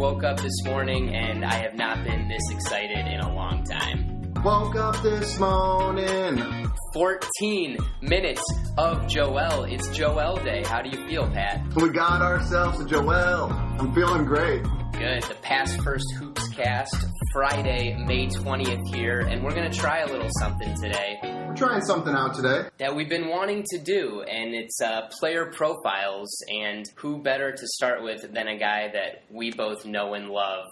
woke up this morning and I have not been this excited in a long time. Woke up this morning. 14 minutes of Joel. It's Joel Day. How do you feel, Pat? We got ourselves a Joel. I'm feeling great. Good. The Pass First Hoops cast, Friday, May 20th here, and we're going to try a little something today. We're trying something out today that we've been wanting to do, and it's player profiles, and who better to start with than a guy that we both know and love,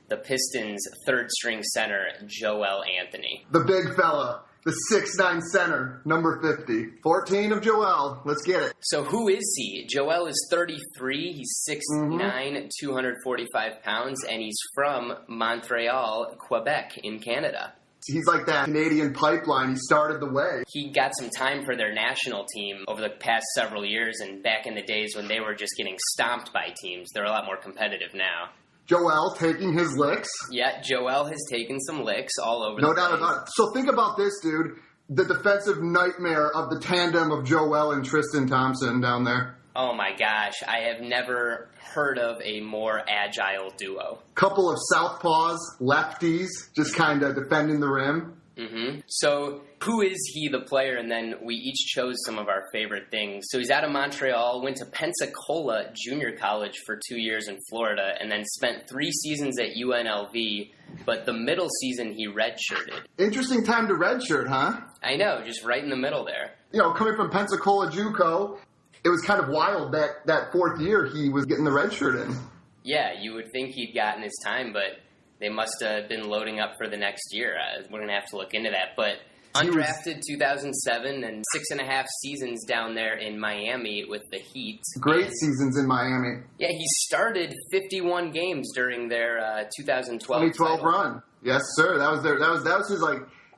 the Pistons' third-string center, Joel Anthony. The big fella. The 6'9" center, number 50. 14 of Joel. Let's get it. So who is he? Joel is 33. He's 6'9", 245 pounds, and he's from Montreal, Quebec, in Canada. He's like that Canadian pipeline. He started the way. He got some time for their national team over the past several years, and back in the days when they were just getting stomped by teams, they're a lot more competitive now. Joel taking his licks. Yeah, Joel has taken some licks all over the place. No doubt about it. So think about this, dude. The defensive nightmare of the tandem of Joel and Tristan Thompson down there. Oh my gosh, I have never heard of a more agile duo. Couple of southpaws, lefties, just kind of defending the rim. Mm-hmm. So who is he, the player? And then we each chose some of our favorite things. So he's out of Montreal, went to Pensacola Junior College for 2 years in Florida, and then spent 3 seasons at UNLV, but the middle season he redshirted. Interesting time to redshirt, huh? I know, just right in the middle there. You know, coming from Pensacola JUCO, it was kind of wild that fourth year he was getting the red shirt in. Yeah, you would think he'd gotten his time, but they must have been loading up for the next year. We're going to have to look into that. But undrafted 2007 and 6.5 seasons down there in Miami with the Heat. Great seasons in Miami. Yeah, he started 51 games during their 2012 title. Run. Yes, sir. That was his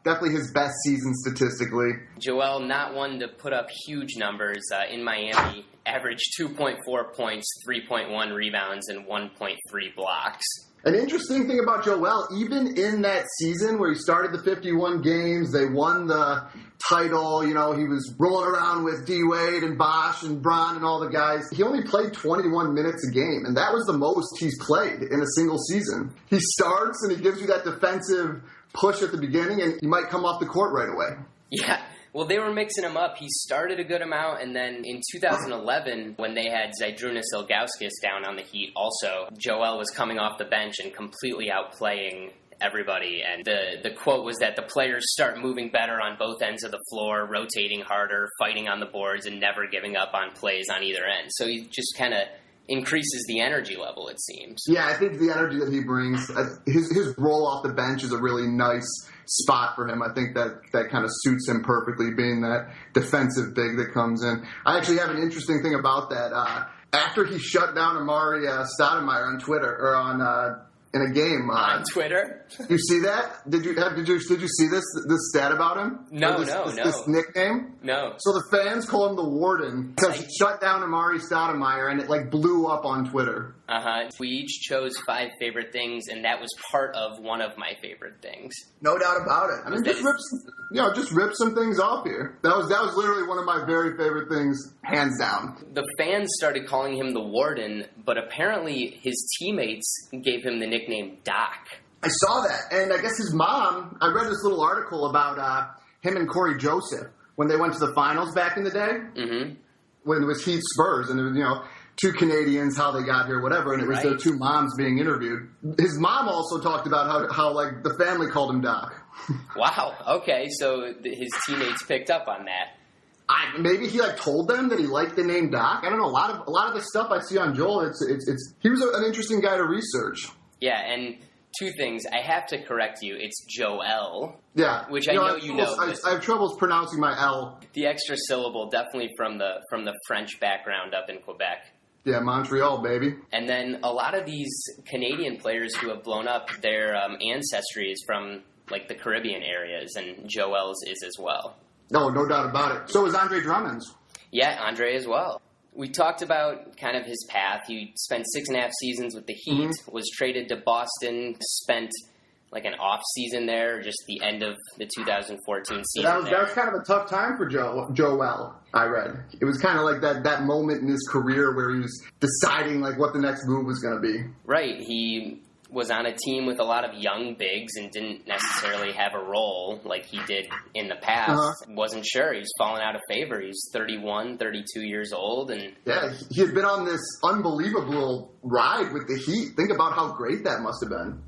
definitely his best season statistically. Joel, not one to put up huge numbers in Miami, averaged 2.4 points, 3.1 rebounds, and 1.3 blocks. An interesting thing about Joel, even in that season where he started the 51 games, they won the title, you know, he was rolling around with D-Wade and Bosh and Bron and all the guys. He only played 21 minutes a game, and that was the most he's played in a single season. He starts and he gives you that defensive push at the beginning, and he might come off the court right away. Yeah. Well, they were mixing him up. He started a good amount, and then in 2011, when they had Zydrunas Ilgauskas down on the Heat also, Joel was coming off the bench and completely outplaying everybody. And the quote was that the players start moving better on both ends of the floor, rotating harder, fighting on the boards, and never giving up on plays on either end. So he just kind of increases the energy level, it seems. Yeah, I think the energy that he brings, his role off the bench is a really nice spot for him. I think that kind of suits him perfectly, being that defensive big that comes in. I actually have an interesting thing about that. After he shut down Amari Stoudemire on Twitter, or on in a game. On Twitter? You see that? Did you see this stat about him? No. This nickname? No. So the fans call him the Warden because he shut down Amari Stoudemire, and it blew up on Twitter. Uh-huh. We each chose 5 favorite things, and that was part of one of my favorite things. No doubt about it. I mean, just rip some things off here. That was literally one of my very favorite things, hands down. The fans started calling him the Warden, but apparently his teammates gave him the nickname Doc. I saw that, and I guess his mom, I read this little article about him and Corey Joseph when they went to the finals back in the day, when it was Heat Spurs, and it was, 2 Canadians, how they got here, whatever, and it was their 2 moms being interviewed. His mom also talked about how the family called him Doc. Wow, okay, so his teammates picked up on that. Maybe he told them that he liked the name Doc. I don't know. A lot of the stuff I see on Joel, he was an interesting guy to research. Yeah, and 2 things. I have to correct you. It's Joel. Yeah, which I know you know. I have troubles pronouncing my L. The extra syllable, definitely from the French background up in Quebec. Yeah, Montreal, baby. And then a lot of these Canadian players who have blown up, their ancestry is from the Caribbean areas, and Joel's is as well. No doubt about it. So is Andre Drummond's. Yeah, Andre as well. We talked about kind of his path. He spent 6.5 seasons with the Heat, was traded to Boston, spent like an off season there, or just the end of the 2014 season. That was kind of a tough time for Joel, I read. It was kind of like that moment in his career where he was deciding like what the next move was going to be. Right. He was on a team with a lot of young bigs and didn't necessarily have a role like he did in the past. Wasn't sure. He was falling out of favor. He's 31, 32 years old. And yeah, he had been on this unbelievable ride with the Heat. Think about how great that must have been.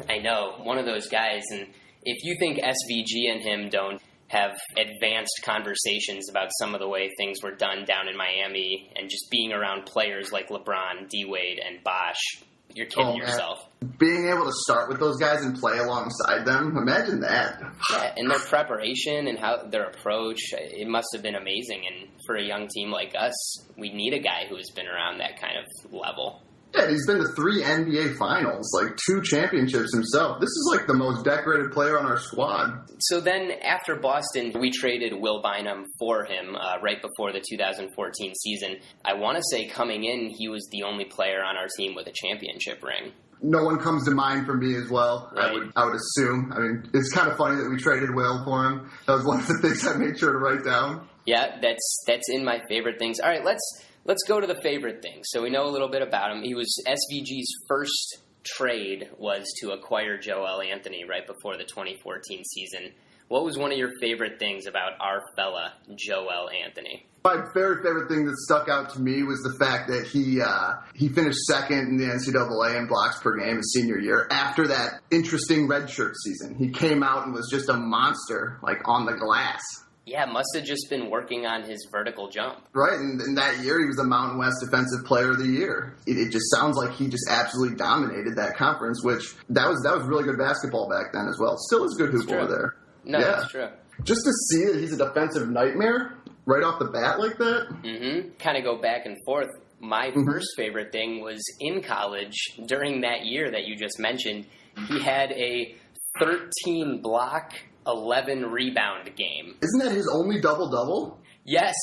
I know. One of those guys. And if you think SVG and him don't have advanced conversations about some of the way things were done down in Miami and just being around players like LeBron, D-Wade, and Bosh, you're kidding yourself. Being able to start with those guys and play alongside them, imagine that. Yeah, and their preparation and how their approach, it must have been amazing. And for a young team like us, we need a guy who has been around that kind of level. Yeah, he's been to 3 NBA finals, like 2 championships himself. This is like the most decorated player on our squad. So then after Boston, we traded Will Bynum for him right before the 2014 season. I want to say coming in, he was the only player on our team with a championship ring. No one comes to mind for me as well, right. I would assume. I mean, it's kind of funny that we traded Will for him. That was one of the things I made sure to write down. Yeah, that's in my favorite things. All right, let's go to the favorite things. So we know a little bit about him. He was SVG's first trade was to acquire Joel Anthony right before the 2014 season. What was one of your favorite things about our fella, Joel Anthony? My very favorite thing that stuck out to me was the fact that he finished second in the NCAA in blocks per game his senior year. After that interesting redshirt season, he came out and was just a monster, like on the glass. Yeah, must have just been working on his vertical jump. Right, and that year he was the Mountain West Defensive Player of the Year. It just sounds like he just absolutely dominated that conference, which that was really good basketball back then as well. Still is good hoop over there. No, yeah. That's true. Just to see that he's a defensive nightmare right off the bat like that. Mm-hmm. Kind of go back and forth. My first favorite thing was in college during that year that you just mentioned. He had a 13 block, 11 rebound game. Isn't that his only double-double? Yes,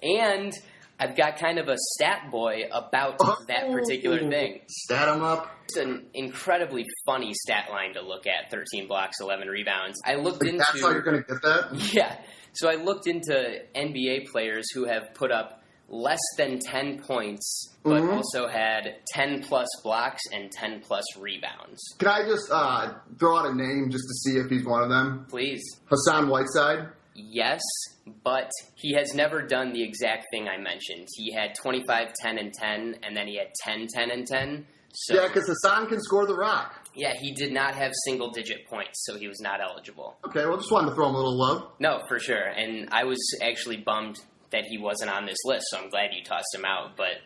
and I've got kind of a stat boy about that particular thing. Stat him up. It's an incredibly funny stat line to look at, 13 blocks, 11 rebounds. I looked into... That's how you're going to get that? Yeah. So I looked into NBA players who have put up less than 10 points, but also had 10-plus blocks and 10-plus rebounds. Can I just throw out a name just to see if he's one of them? Please. Hassan Whiteside? Yes, but he has never done the exact thing I mentioned. He had 25, 10, and 10, and then he had 10, 10, and 10. So, yeah, because Hassan can score the rock. Yeah, he did not have single-digit points, so he was not eligible. Okay, well, just wanted to throw him a little love. No, for sure. And I was actually bummed that he wasn't on this list, so I'm glad you tossed him out. But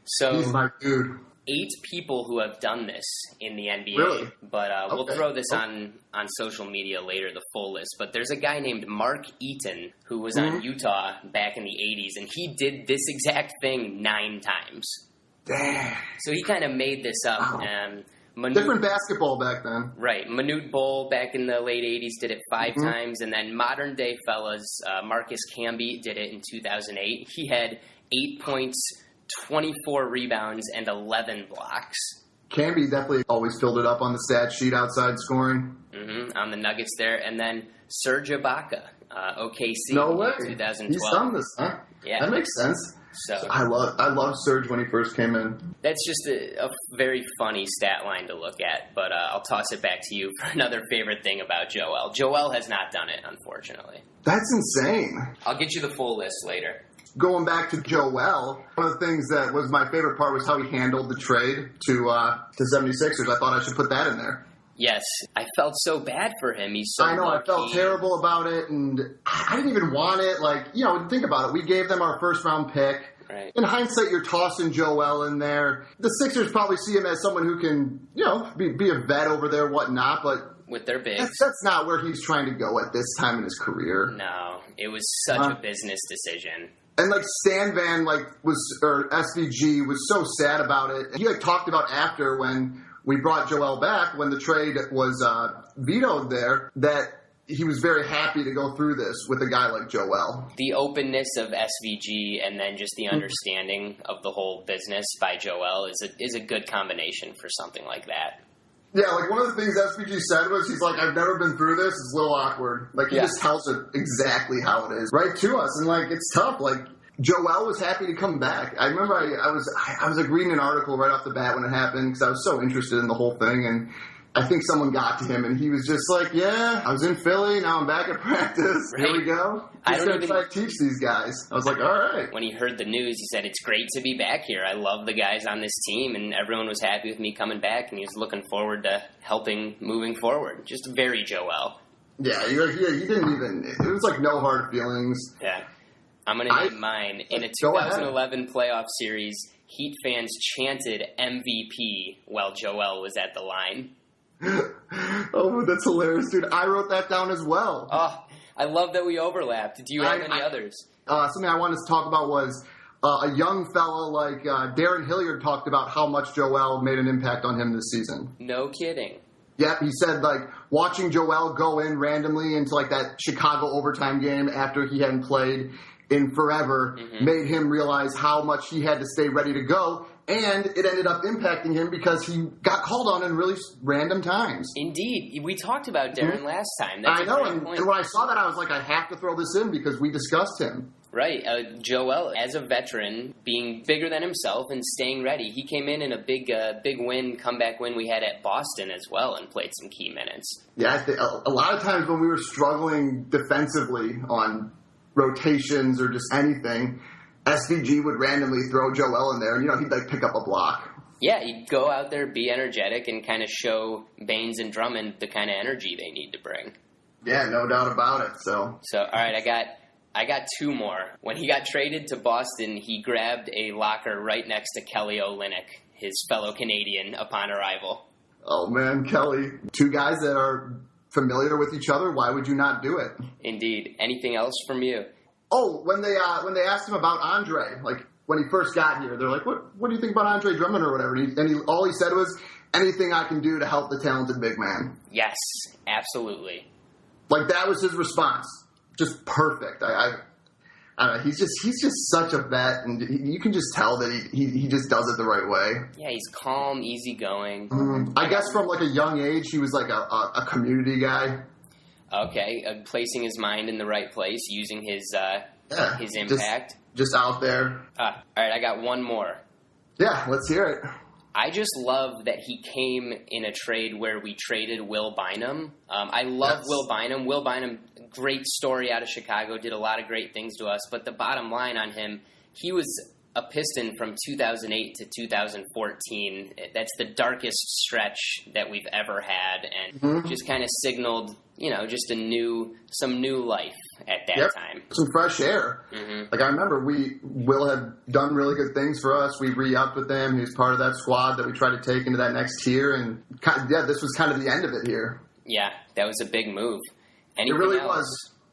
so he's my dude. 8 people who have done this in the NBA. Really? But we'll throw this on social media later, the full list. But there's a guy named Mark Eaton who was on Utah back in the 80s, and he did this exact thing 9 times. Damn. So he kind of made this up. Wow. Different basketball back then. Right. Manute Bol back in the late 80s did it 5 times. And then modern day fellas, Marcus Camby did it in 2008. He had 8 points, 24 rebounds, and 11 blocks. Camby definitely always filled it up on the stat sheet outside scoring. On the Nuggets there. And then Serge Ibaka, OKC. No way. 2012. He's done this, huh? Yeah. That makes sense. So I love Serge when he first came in. That's just a very funny stat line to look at, but I'll toss it back to you for another favorite thing about Joel. Joel has not done it, unfortunately. That's insane. I'll get you the full list later. Going back to Joel, one of the things that was my favorite part was how he handled the trade to 76ers. I thought I should put that in there. Yes, I felt so bad for him. He's so I know, lucky. I felt terrible about it, and I didn't even want it. Like, you know, think about it. We gave them our first-round pick. Right. In hindsight, you're tossing Joel in there. The Sixers probably see him as someone who can, you know, be a vet over there, whatnot, but with their bigs. That's not where he's trying to go at this time in his career. No, it was such a business decision. And Stan Van or SVG was so sad about it. He talked about after when we brought Joel back, when the trade was vetoed there, that he was very happy to go through this with a guy like Joel. The openness of SVG and then just the understanding of the whole business by Joel is a good combination for something like that. Yeah, like one of the things SPG said was, he's like, I've never been through this. It's a little awkward. Like, he just tells it exactly how it is, right to us. And, like, it's tough. Like, Joel was happy to come back. I remember I was like reading an article right off the bat when it happened because I was so interested in the whole thing. And I think someone got to him, and he was just like, yeah, I was in Philly. Now I'm back at practice. Right. Here we go. He's going to try to teach these guys. I was like, all right. When he heard the news, he said, it's great to be back here. I love the guys on this team, and everyone was happy with me coming back, and he was looking forward to helping moving forward. Just very Joel. Yeah, he didn't even, it was like no hard feelings. Yeah. I'm going to name mine. In a 2011 playoff series, Heat fans chanted MVP while Joel was at the line. Oh, that's hilarious, dude. I wrote that down as well. Oh, I love that we overlapped. Do you have any others? Something I wanted to talk about was a young fella like Darren Hilliard talked about how much Joel made an impact on him this season. No kidding. Yep, he said, like, watching Joel go in randomly into, like, that Chicago overtime game after he hadn't played in forever made him realize how much he had to stay ready to go. And it ended up impacting him because he got called on in really random times. Indeed. We talked about Darren last time. That's I know, and when I saw that, I was like, I have to throw this in because we discussed him. Right. Joel, as a veteran, being bigger than himself and staying ready. He came in a big comeback win we had at Boston as well and played some key minutes. Yeah, I think a lot of times when we were struggling defensively on rotations or just anything, SVG would randomly throw Joel in there, and, he'd, like, pick up a block. Yeah, he'd go out there, be energetic, and kind of show Baines and Drummond the kind of energy they need to bring. Yeah, no doubt about it. So all right, I got two more. When he got traded to Boston, he grabbed a locker right next to Kelly Olynyk, his fellow Canadian, upon arrival. Oh, man, Kelly. Two guys that are familiar with each other. Why would you not do it? Indeed. Anything else from you? Oh, when they asked him about Andre, like when he first got here, they're like, "What do you think about Andre Drummond or whatever?" And all he said was, "Anything I can do to help the talented big man." Yes, absolutely. Like that was his response, just perfect. I don't know. He's just such a vet, and you can just tell that he just does it the right way. Yeah, he's calm, easygoing. I guess from like a young age, he was like a community guy. Okay, placing his mind in the right place, using his impact. Just out there. All right, I got one more. Yeah, let's hear it. I just love that he came in a trade where we traded Will Bynum. I love Will Bynum. Will Bynum, great story out of Chicago, did a lot of great things to us. But the bottom line on him, he was a Piston from 2008 to 2014. That's the darkest stretch that we've ever had, and just kind of signaled, just some new life at that time. Some fresh air. Like I remember, Will had done really good things for us. We re-upped with them. He was part of that squad that we tried to take into that next tier, and this was kind of the end of it here. Yeah, that was a big move. Anything it really else?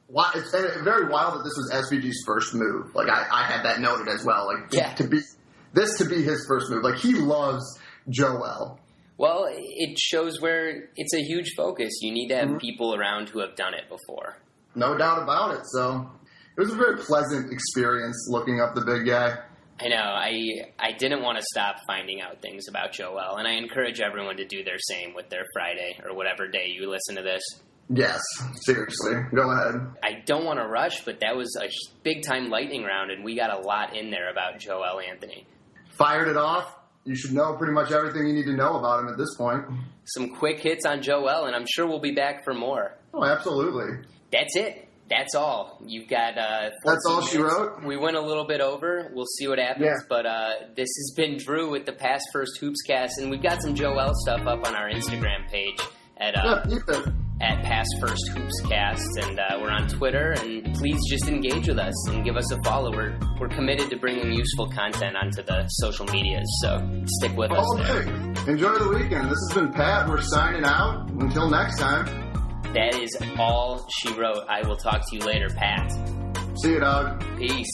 Was. It's very wild that this was SVG's first move. Like I had that noted as well. Like to be his first move. Like he loves Joel. Well, it shows where it's a huge focus. You need to have people around who have done it before. No doubt about it. So it was a very pleasant experience looking up the big guy. I know. I didn't want to stop finding out things about Joel, and I encourage everyone to do their same with their Friday or whatever day you listen to this. Yes, seriously. Go ahead. I don't want to rush, but that was a big-time lightning round, and we got a lot in there about Joel Anthony. Fired it off. You should know pretty much everything you need to know about him at this point. Some quick hits on Joel, and I'm sure we'll be back for more. Oh, absolutely. That's it. That's all. You've got 14 That's all minutes. She wrote? We went a little bit over. We'll see what happens. But this has been Drew with the Pass First Hoopscast, and we've got some Joel stuff up on our Instagram page at Pass First Hoopscast, and we're on Twitter, and please just engage with us and give us a follow. We're committed to bringing useful content onto the social medias, so stick with us there. Enjoy the weekend. This has been Pat. We're signing out. Until next time. That is all she wrote. I will talk to you later, Pat. See you, dog. Peace.